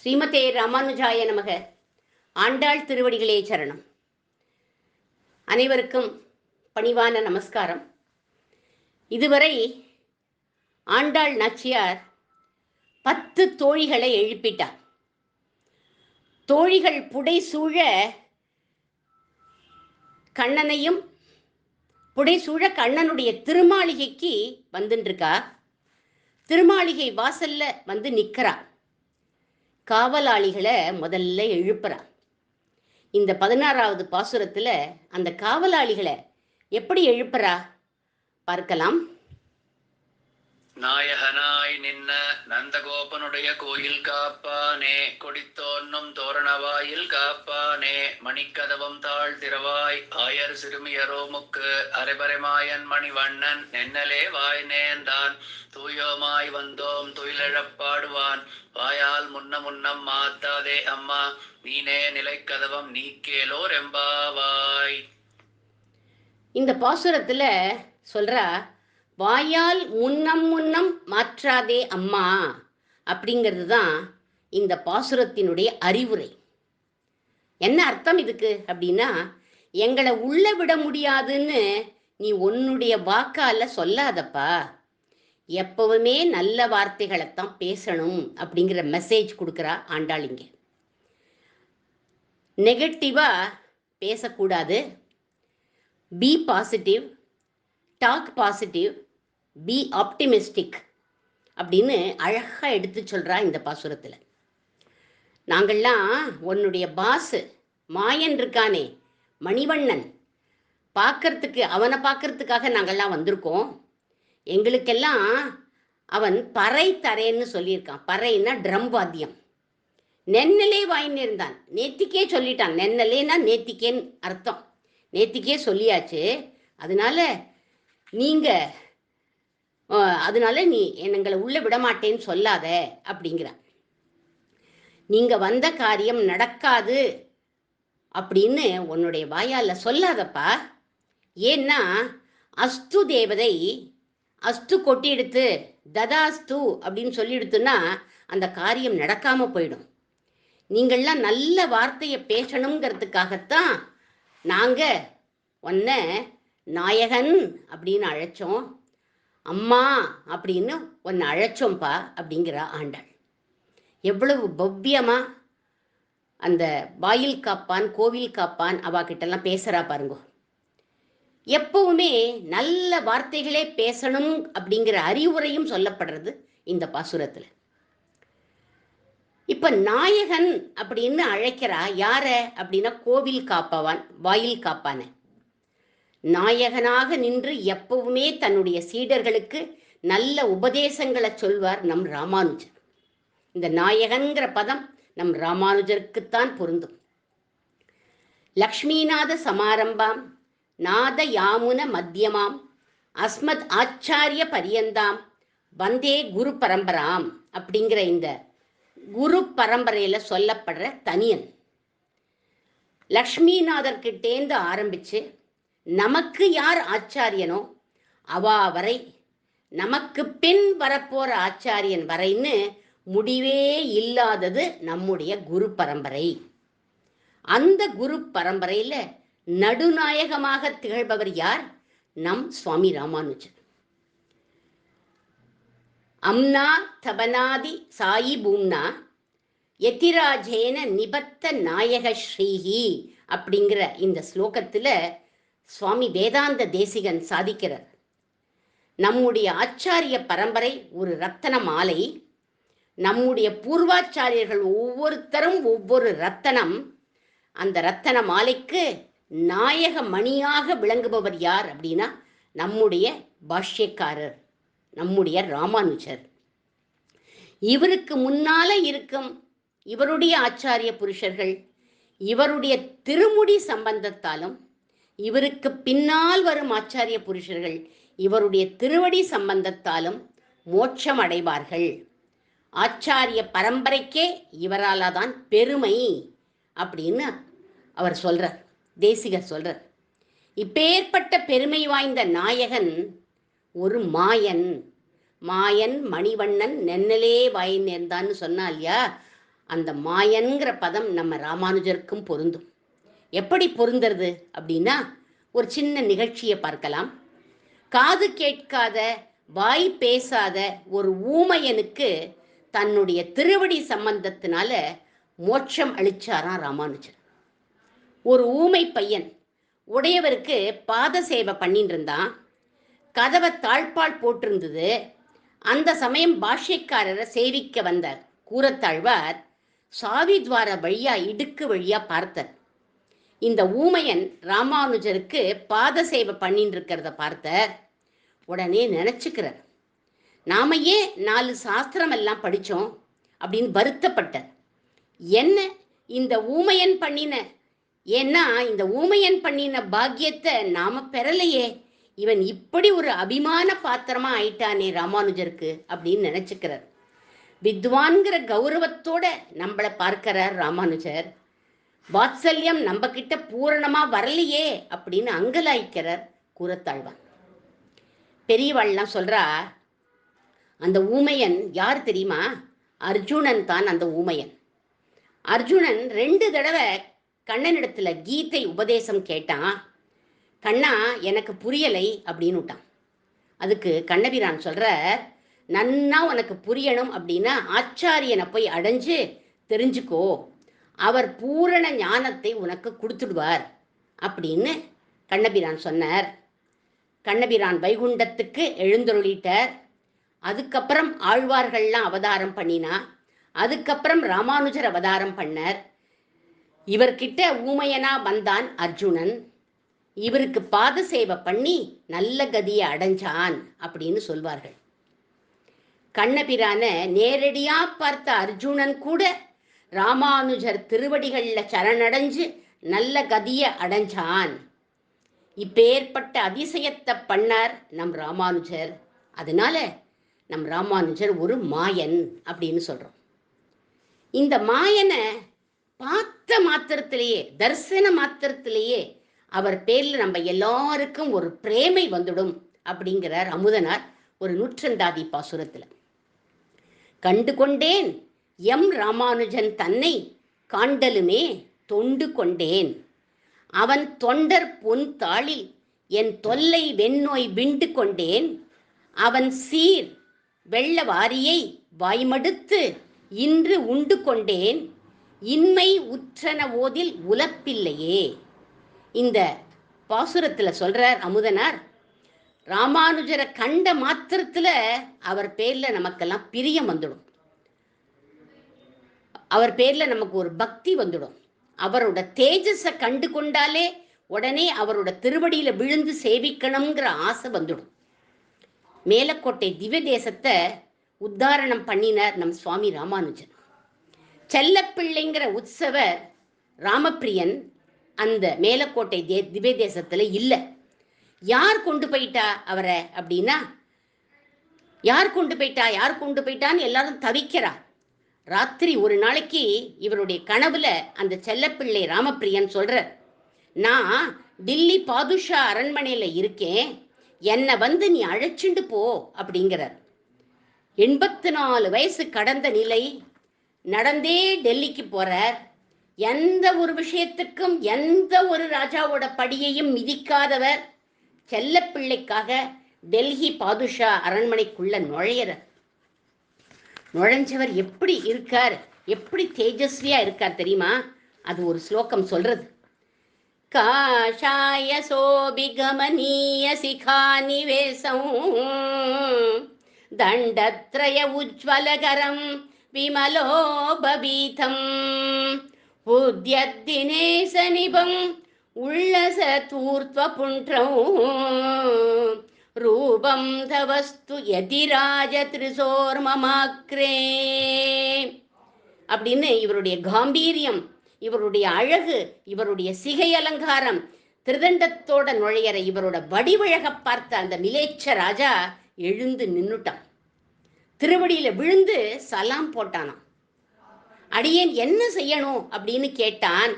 ஸ்ரீமதே ராமானுஜாய நமக. ஆண்டாள் திருவடிகளே சரணம். அனைவருக்கும் பணிவான நமஸ்காரம். இதுவரை ஆண்டாள் நாச்சியார் 10 தோழிகளை எழுப்பிட்டார். தோழிகள் புடைசூழ கண்ணனையும் புடைசூழ கண்ணனுடைய திருமாளிகைக்கு வந்துருக்கா. திருமாளிகை வாசல்ல வந்து நிற்கிறா. காவலாளிகளை முதல்ல எழுப்புறா. இந்த 16வது பாசுரத்தில் அந்த காவலாளிகளை எப்படி எழுப்புறா பார்க்கலாம். நாயகனாய் நின்ன நந்தகோபனுடைய கோயில் காப்பானே, கொடித்தோன்னும் தோரணவாயில் காப்பானே, மணிக்கதவம் தாழ் திறவாய் ஆயர் சிறுமியரோமுக்கு அரைபரைமாயன் மணிவண்ணன் நென்னலே வாய் நேர்ந்தான், தூயோமாய் வந்தோம் துயிலழப்பாடுவான், வாயால் முன்னம் மாத்தாதே அம்மா, நீனே நிலைக்கதவம் நீக்கேலோர் எம்பாவாய். இந்த பாசுரத்துல சொல்றா, வாயால் முன்னம் மாற்றாதே அம்மா அப்படிங்கிறது தான் இந்த பாசுரத்தினுடைய அறிவுரை. என்ன அர்த்தம் இதுக்கு அப்படின்னா, எங்களை உள்ள விட முடியாதுன்னு நீ உன்னுடைய வாக்கால சொல்லாதப்பா, எப்பவுமே நல்ல வார்த்தைகளைத்தான் பேசணும் அப்படிங்கிற மெசேஜ் கொடுக்குறா ஆண்டாளிங்க. நெகட்டிவா பேசக்கூடாது, be positive, talk positive, be optimistic அப்படின்னு அழகாக எடுத்து சொல்கிறா இந்த பாசுரத்தில். நாங்கள்லாம் உன்னுடைய பாஸ் மாயன் இருக்கானே மணிவண்ணன் அவனை பார்க்கறதுக்காக நாங்கள்லாம் வந்திருக்கோம். எங்களுக்கெல்லாம் அவன் பறை தரேன்னு சொல்லியிருக்கான். பறைன்னா ட்ரம் வாத்தியம். நென்னலே வாயின்னு இருந்தான். நேத்திக்கே சொல்லிட்டான். நென்னலேன்னா நேத்திக்கேன்னு அர்த்தம். நேத்திக்கே சொல்லியாச்சு. அதனால நீ எங்களை உள்ள விடமாட்டேன்னு சொல்லாத அப்படிங்கிற. நீங்க வந்த காரியம் நடக்காது அப்படின்னு உன்னுடைய வாயால சொல்லாதப்பா. ஏன்னா அஸ்து தேவதை அஸ்து கொட்டி எடுத்து ததாஸ்து அப்படின்னு சொல்லி எடுத்துன்னா அந்த காரியம் நடக்காம போயிடும். நீங்கள்லாம் நல்ல வார்த்தையை பேசணுங்கிறதுக்காகத்தான் நாங்க உன்னை நாயகன் அப்படின்னு அழைச்சோம், அம்மா அப்படின்னு உன்னை அழைச்சோம்ப்பா அப்படிங்கிறா ஆண்டாள். எவ்வளவு பவ்யமா அந்த வாயில் காப்பான் கோவில் காப்பான் அவாகிட்டெல்லாம் பேசுறா பாருங்க. எப்பவுமே நல்ல வார்த்தைகளே பேசணும் அப்படிங்கிற அறிவுரையும் சொல்லப்படுறது இந்த பாசுரத்துல. இப்ப நாயகன் அப்படின்னு அழைக்கிறா. யார அப்படின்னா கோவில் காப்பவான், வாயில் காப்பான. நாயகனாக நின்று எப்பவுமே தன்னுடைய சீடர்களுக்கு நல்ல உபதேசங்களை சொல்வார் நம் ராமானுஜர். இந்த நாயகன்கிற பதம் நம் ராமானுஜருக்குத்தான் பொருந்தும். லக்ஷ்மிநாத சமாரம்பாம் நாத யாமுன மத்தியமாம் அஸ்மத் ஆச்சாரிய பரியந்தாம் வந்தே குரு பரம்பராம் அப்படிங்கிற இந்த குரு பரம்பரையில சொல்லப்படுற தனியன். லக்ஷ்மிநாதர்கிட்டேந்து ஆரம்பிச்சு நமக்கு யார் ஆச்சாரியனோ அவா வரை, நமக்கு பின் வரப்போற ஆச்சாரியன் வரைன்னு முடிவே இல்லாதது நம்முடைய குரு பரம்பரை. அந்த குரு பரம்பரையில நடுநாயகமாக திகழ்பவர் யார்? நம் சுவாமி ராமானுஜர். அம்னா தபனாதி சாயி பூம்னா யதிராஜேன நிபத்த நாயக ஸ்ரீஹி அப்படிங்கிற இந்த ஸ்லோகத்துல சுவாமி வேதாந்த தேசிகன் சாதிக்கிறார். நம்முடைய ஆச்சாரிய பரம்பரை ஒரு ரத்தன மாலை. நம்முடைய பூர்வாச்சாரியர்கள் ஒவ்வொருத்தரும் ஒவ்வொரு ரத்தனம். அந்த ரத்தன மாலைக்கு நாயக மணியாக விளங்குபவர் யார் அப்படின்னா நம்முடைய பாஷ்யக்காரர், நம்முடைய ராமானுஜர். இவருக்கு முன்னால இருக்கும் இவருடைய ஆச்சாரிய புருஷர்கள் இவருடைய திருமுடி சம்பந்தத்தாலும், இவருக்கு பின்னால் வரும் ஆச்சாரிய புருஷர்கள் இவருடைய திருவடி சம்பந்தத்தாலும் மோட்சம் அடைவார்கள். ஆச்சாரிய பரம்பரைக்கே இவரால் தான் பெருமை அப்படின்னு அவர் சொல்றார், தேசிகர் சொல்றார். இப்பேற்பட்ட பெருமை வாய்ந்த நாயகன் ஒரு மாயன். மாயன் மணிவண்ணன் நென்னலே வாய் நேர்ந்தான்னு சொன்னா இல்லையா, அந்த மாயன்கிற பதம் நம்ம ராமானுஜருக்கும் பொருந்தும். எப்படி பொருந்துறது அப்படின்னா, ஒரு சின்ன நிகழ்ச்சியை பார்க்கலாம். காது கேட்காத, வாய் பேசாத ஒரு ஊமையனுக்கு தன்னுடைய திருவடி சம்பந்தத்தினால மோட்சம் அளிச்சாராம் ராமானுஜர். ஒரு ஊமை பையன் உடையவருக்கு பாத சேவை பண்ணிட்டு இருந்தான். கதவை தாழ்பால் போட்டிருந்தது. அந்த சமயம் பாஷ்யக்காரரை சேவிக்க வந்த கூரத்தாழ்வார் சாவி துவார வழியா, இடுக்கு வழியா பார்த்தார். இந்த ஊமையன் ராமானுஜருக்கு பாத சேவை பண்ணிட்டு இருக்கிறத பார்த்தார். உடனே நினைச்சுக்கிறார், நாம ஏன் 4 சாஸ்திரம் எல்லாம் படித்தோம் அப்படின்னு வருத்தப்பட்டார். என்ன இந்த ஊமையன் பண்ணின, ஏன்னா இந்த ஊமையன் பண்ணின பாக்கியத்தை நாம பெறலையே, இவன் இப்படி ஒரு அபிமான பாத்திரமா ஆயிட்டானே ராமானுஜருக்கு அப்படின்னு நினைச்சுக்கிறார். வித்வான்கிற கௌரவத்தோட நம்மளை பார்க்கிறார் ராமானுஜர். வாத்சல்யம் நம்ம கிட்ட பூரணமா வரலையே அப்படின்னு அங்கலாய்க்கிறார் கூரத்தாழ்வான். பெரியவாள்லாம் சொல்றா, அந்த ஊமையன் யார் தெரியுமா? அர்ஜுனன் தான் அந்த ஊமையன். அர்ஜுனன் 2 தடவை கண்ணனிடத்துல கீதை உபதேசம் கேட்டான். கண்ணா எனக்கு புரியலை அப்படின்னு விட்டான். அதுக்கு கண்ணபிரான் சொல்ற, நன்னா உனக்கு புரியணும் அப்படின்னா ஆச்சாரியனை போய் அடைஞ்சு தெரிஞ்சுக்கோ, அவர் பூரண ஞானத்தை உனக்கு கொடுத்துடுவார் அப்படின்னு கண்ணபிரான் சொன்னார். கண்ணபிரான் வைகுண்டத்துக்கு எழுந்தருளிட்டார். அதுக்கப்புறம் ஆழ்வார்கள்லாம் அவதாரம் பண்ணினா. அதுக்கப்புறம் ராமானுஜர் அவதாரம் பண்ணார். இவர்கிட்ட ஊமையனா வந்தான் அர்ஜுனன். இவருக்கு பாத சேவை பண்ணி நல்ல கதியை அடைஞ்சான் அப்படின்னு சொல்வார்கள். கண்ணபிரான நேரடியா பார்த்த அர்ஜுனன் கூட ராமானுஜர் திருவடிகள்ல சரணடைஞ்சு நல்ல கதியை அடைஞ்சான். இப்பேற்பட்ட அதிசயத்தை பண்ணார் நம் ராமானுஜர். அதனால நம் ராமானுஜர் ஒரு மாயன் அப்படின்னு சொல்றோம். இந்த மாயனை பார்த்த மாத்திரத்திலேயே, தரிசன மாத்திரத்திலேயே அவர் பேர்ல நம்ம எல்லாருக்கும் ஒரு பிரேமை வந்துடும் அப்படிங்கிறார் அமுதனார் ஒரு நூற்றந்தாதி பாசுரத்துல. கண்டு கொண்டேன் எம் ராமானுஜன் தன்னை காண்டலுமே தொண்டு கொண்டேன், அவன் தொண்டர் பொன் தாளில் என் தொல்லை வெண்ணோய் விண்டு கொண்டேன், அவன் சீர் வெள்ள வாரியை வாய்மடுத்து இன்று உண்டு கொண்டேன், இன்மை உற்றன ஓதில் உலப்பில்லையே. இந்த பாசுரத்துல சொல்றார் அமுதனார், ராமானுஜரை கண்ட மாத்திரத்துல அவர் பேர்ல நமக்கெல்லாம் பிரியம் வந்துடும், அவர் பேர்ல நமக்கு ஒரு பக்தி வந்துடும். அவரோட தேஜஸை கண்டு கொண்டாலே உடனே அவரோட திருவடியில விழுந்து சேவிக்கணுங்கிற ஆசை வந்துடும். மேலக்கோட்டை திவ்ய தேசத்தை உத்தாரணம் பண்ணினார் நம் சுவாமி ராமானுஜன். செல்லப்பிள்ளைங்கிற உற்சவர் ராமப்பிரியன் அந்த மேலக்கோட்டை திவ்ய தேசத்துல இல்லை. யார் கொண்டு போயிட்டா அவரை அப்படின்னா, யார் கொண்டு போயிட்டான்னு எல்லாரும் தவிக்கிறா. ராத்திரி ஒரு நாளைக்கு இவருடைய கனவுல அந்த செல்லப்பிள்ளை ராமப்பிரியன் சொல்ற, நான் டில்லி பாதுஷா அரண்மனையில இருக்கேன், என்னை வந்து நீ அழைச்சிண்டு போ அப்படிங்கிறார். 84 வயசு கடந்த நிலை, நடந்தே டெல்லிக்கு போறார். எந்த ஒரு விஷயத்துக்கும் எந்த ஒரு ராஜாவோட படியையும் மிதிக்காதவர் செல்லப்பிள்ளைக்காக டெல்லி பாதுஷா அரண்மனைக்குள்ள நுழைஞ்சவர் எப்படி இருக்கார், எப்படி தேஜஸ்வியா இருக்கார் தெரியுமா? அது ஒரு ஸ்லோகம் சொல்றது. காஷாய சோபிகமனீய சிகாநிவேசம் தண்டத்ரய உஜ்வலகரம் விமலோபபீதம் உத்யத்தினேச நிபம் உள்ளச தூர்த்வ புண்ட்ரம் ரூபம் தவஸ்து யதிராஜ திரிசோர்மமாக்ரே அப்படின்னு இவருடைய காம்பீரியம், இவருடைய அழகு, இவருடைய சிகை அலங்காரம், திருதண்டத்தோட நுழையற இவரோட வடிவழக பார்த்த அந்த மிலேச்ச ராஜா எழுந்து நின்னுட்டான். திருவடியில விழுந்து சலாம் போட்டானாம். அடியேன் என்ன செய்யணும் அப்படின்னு கேட்டான்.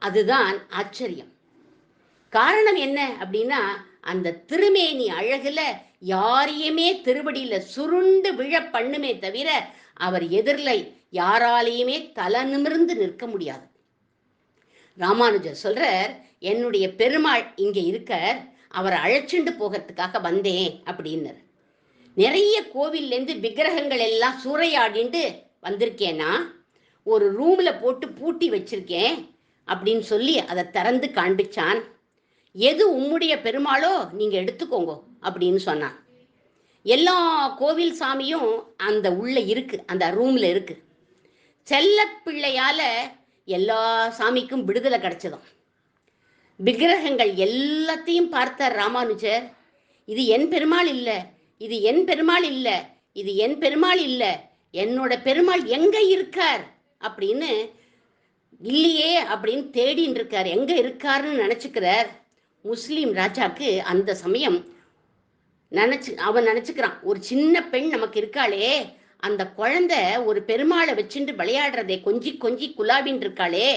அதுதான் ஆச்சரியம். காரணம் என்ன அப்படின்னா, அந்த திருமேனி அழகுல யாரையுமே திருவடியில சுருண்டு விழ பண்ணுமே தவிர அவர் எதிரில் யாராலையுமே தலை நிமிர்ந்து நிற்க முடியாது. ராமானுஜர் சொல்றார், என்னுடைய பெருமாள் இங்க இருக்கார், அவரை அழைச்சிண்டு போகிறதுக்காக வந்தேன் அப்படின்னார். நிறைய கோவில்லேருந்து விக்கிரகங்கள் எல்லாம் சூறையாடிண்டு வந்திருக்கேன்னா ஒரு ரூம்ல போட்டு பூட்டி வச்சிருக்கேன் அப்படின்னு சொல்லி அதை திறந்து காண்பிச்சான். எது உம்முடைய பெருமாளோ நீங்க எடுத்துக்கோங்க அப்படின்னு சொன்னான். எல்லா கோவில் சாமியும் அந்த உள்ள இருக்கு, அந்த ரூம்ல இருக்கு. செல்ல பிள்ளையால எல்லா சாமிக்கும் விடுதலை கிடைச்சதும். விக்கிரகங்கள் எல்லாத்தையும் பார்த்தார் ராமானுஜர். இது என் பெருமாள் இல்லை, இது என் பெருமாள் இல்லை, இது என் பெருமாள் இல்லை, என்னோட பெருமாள் எங்க இருக்கார் அப்படின்னு இல்லையே அப்படின்னு தேடின்னு இருக்கார். எங்க இருக்காருன்னு நினைச்சுக்கிறார். முஸ்லீம் ராஜாக்கு அந்த சமயம் அவன் நினைச்சுக்கிறான், ஒரு சின்ன பெண் நமக்கு இருக்காளே, அந்த குழந்தை ஒரு பெருமாளை வச்சுட்டு விளையாடுறதே கொஞ்சி கொஞ்சி குலாபின் இருக்காளே,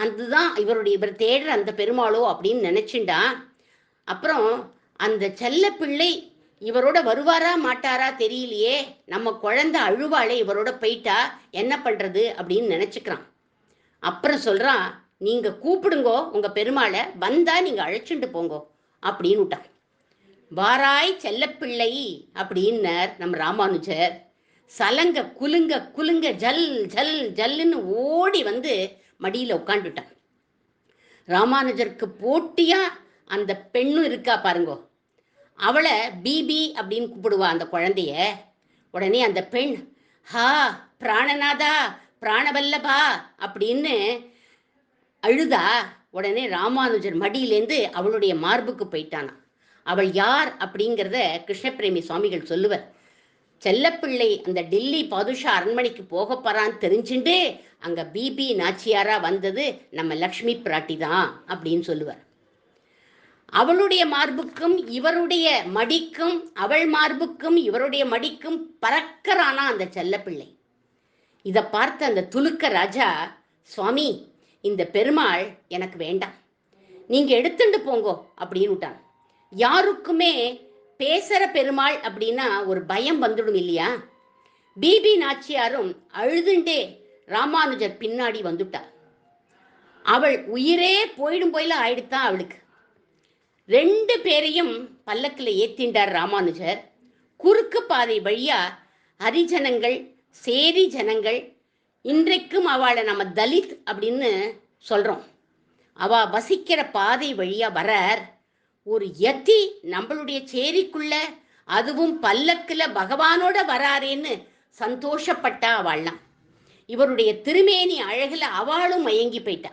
அதுதான் இவர் தேடுற அந்த பெருமாளோ அப்படின்னு நினைச்சுண்டா. அப்புறம் அந்த செல்ல பிள்ளை இவரோட வருவாரா மாட்டாரா தெரியலையே, நம்ம குழந்தை அழுவாளே இவரோட போயிட்டா என்ன பண்றது அப்படின்னு நினைச்சுக்கிறான். அப்புறம் சொல்றான், நீங்க கூப்பிடுங்கோ உங்க பெருமாளை, வந்தா நீங்க அழைச்சிட்டு போங்கோ அப்படின்னு விட்டான். வாராய் செல்லப்பிள்ளை அப்படின்னார் நம் ராமானுஜர். சலங்க குலுங்க குலுங்க ஜல் ஜல் ஜல்லுன்னு ஓடி வந்து மடியில உட்காந்துட்டான். ராமானுஜருக்கு போட்டியா அந்த பெண்ணும் இருக்கா பாருங்கோ, அவளை பிபி அப்படின்னு கூப்பிடுவா அந்த குழந்தைய. உடனே அந்த பெண் ஹா பிராணநாதா பிராணவல்லபா அப்படின்னு அழுதா. உடனே ராமானுஜர் மடியிலேருந்து அவளுடைய மார்புக்கு போயிட்டானா. அவள் யார் அப்படிங்கிறத கிருஷ்ணபிரேமி சுவாமிகள் சொல்லுவர். செல்லப்பிள்ளை அந்த டெல்லி பாதுஷா அரண்மனைக்கு போக போறான்னு தெரிஞ்சுட்டு அங்க பிபி நாச்சியாரா வந்தது நம்ம லக்ஷ்மி பிராட்டி தான் அப்படின்னு சொல்லுவார். அவளுடைய மார்புக்கும் இவருடைய மடிக்கும், அவள் மார்புக்கும் இவருடைய மடிக்கும் பறக்கறானா அந்த செல்லப்பிள்ளை. இதை பார்த்த அந்த துலுக்க ராஜா, சுவாமி இந்த பெருமாள் எனக்கு வேண்டாம், நீங்க எடுத்துட்டு போங்கோ அப்படின்னு விட்டான். யாருக்குமே பேசுற பெருமாள் அப்படின்னா ஒரு பயம் வந்துடும் இல்லையா. பிபி நாச்சியாரும் அழுதுண்டே ராமானுஜர் பின்னாடி வந்துட்டார். அவள் உயிரே போயிடும் போயில ஆயிடுத்தான் அவளுக்கு. 2 பேரையும் பல்லக்கில் ஏத்திண்டார் ராமானுஜர். குறுக்கு பாதை வழியா ஹரிஜனங்கள் சேரி ஜனங்கள், இன்றைக்கும் அவளை நம்ம தலித் அப்படின்னு சொல்றோம், அவ வசிக்கிற பாதை வழியா வரார். ஒரு யதி நம்மளுடைய சேரிக்குள்ள, அதுவும் பல்லக்குல பகவானோட வராரேன்னு சந்தோஷப்பட்டா அவள்லாம். இவருடைய திருமேனி அழகுல அவளும் மயங்கி போயிட்டா.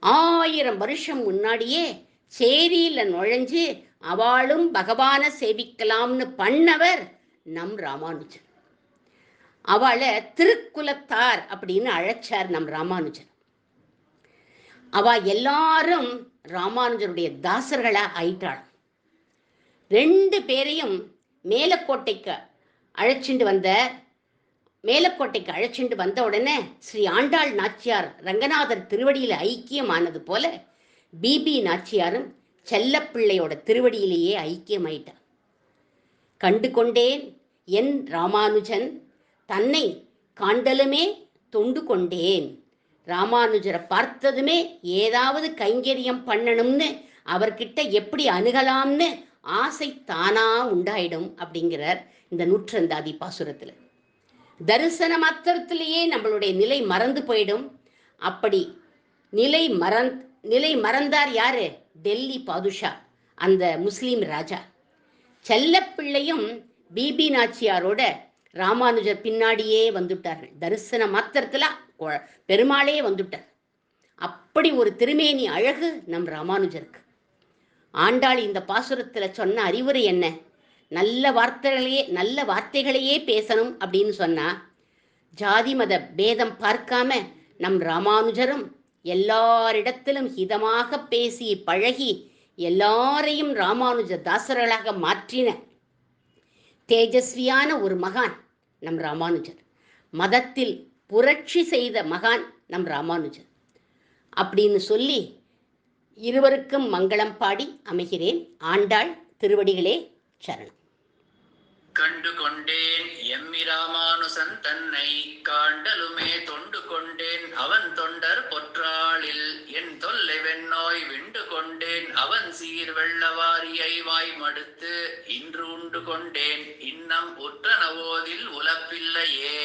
1000 வருஷம் முன்னாடியே சேரியில நுழைஞ்சு அவளும் பகவானை சேவிக்கலாம்னு பண்ணவர் நம் ராமானுஜர். அவளை திருக்குலத்தார் அப்படின்னு அழைச்சார் நம் ராமானுஜர். அவ எல்லாரும் ராமானுஜருடைய தாசர்களா ஆயிட்டாள். 2 பேரையும் மேலக்கோட்டைக்கு அழைச்சிட்டு வந்த உடனே ஸ்ரீ ஆண்டாள் நாச்சியார் ரங்கநாதர் திருவடியில ஐக்கியமானது போல பிபி நாச்சியாரும் செல்லப்பிள்ளையோட திருவடியிலேயே ஐக்கியமாயிட்டார். கண்டு கொண்டேன் என் ராமானுஜன் தன்னை காண்டலுமே தொண்டு கொண்டேன். ராமானுஜரை பார்த்ததுமே ஏதாவது கைங்கரியம் பண்ணணும்னு, அவர்கிட்ட எப்படி அணுகலாம்னு ஆசை தானா உண்டாயிடும் அப்படிங்கிறார் இந்த 102 பாசுரத்துல. தரிசன மாத்திரத்திலேயே நம்மளுடைய நிலை மறந்து போயிடும். அப்படி நிலை மறந்தார் யாரு? டெல்லி பாதுஷா, அந்த முஸ்லீம் ராஜா. செல்லப்பிள்ளையும் பிபி நாச்சியாரோட ராமானுஜர் பின்னாடியே வந்துட்டார்கள். தரிசன மாத்திரத்துல பெருமாளே வந்துட்டார். அப்படி ஒரு திருமேனி அழகு நம் ராமானுஜருக்கு. ஆண்டாள் இந்த பாசுரத்துல சொன்ன அறிவுரை என்ன? நல்ல வார்த்தைகளையே பேசணும் அப்படின்னு சொன்னா, ஜாதி மத பேதம் பார்க்காம நம் ராமானுஜரும் எல்லாரிடத்திலும் ஹிதமாக பேசி பழகி எல்லாரையும் ராமானுஜ தாசர்களாக மாற்றின தேஜஸ்வியான ஒரு மகான் நம் ராமானுஜர். மதத்தில் புரட்சி செய்த மகான் நம் ராமானுஜர் அப்படின்னு சொல்லி இருவருக்கும் மங்களம் பாடி அமைகிறேன். ஆண்டாள் திருவடிகளே சரணம். கண்டு கொண்டேன் எம்மிராமானுசன் தன்னை காண்டலுமே தொண்டு கொண்டேன் அவன் தொண்டர் பொற்றாளில் என் தொல்லை வெண்ணோய் விண்டு கொண்டேன் அவன் சீர் வெள்ளவாரியை வாய் மடுத்து இன்று உண்டு கொண்டேன் இன்னம் உற்றனவோதில் உலப்பில்லையே.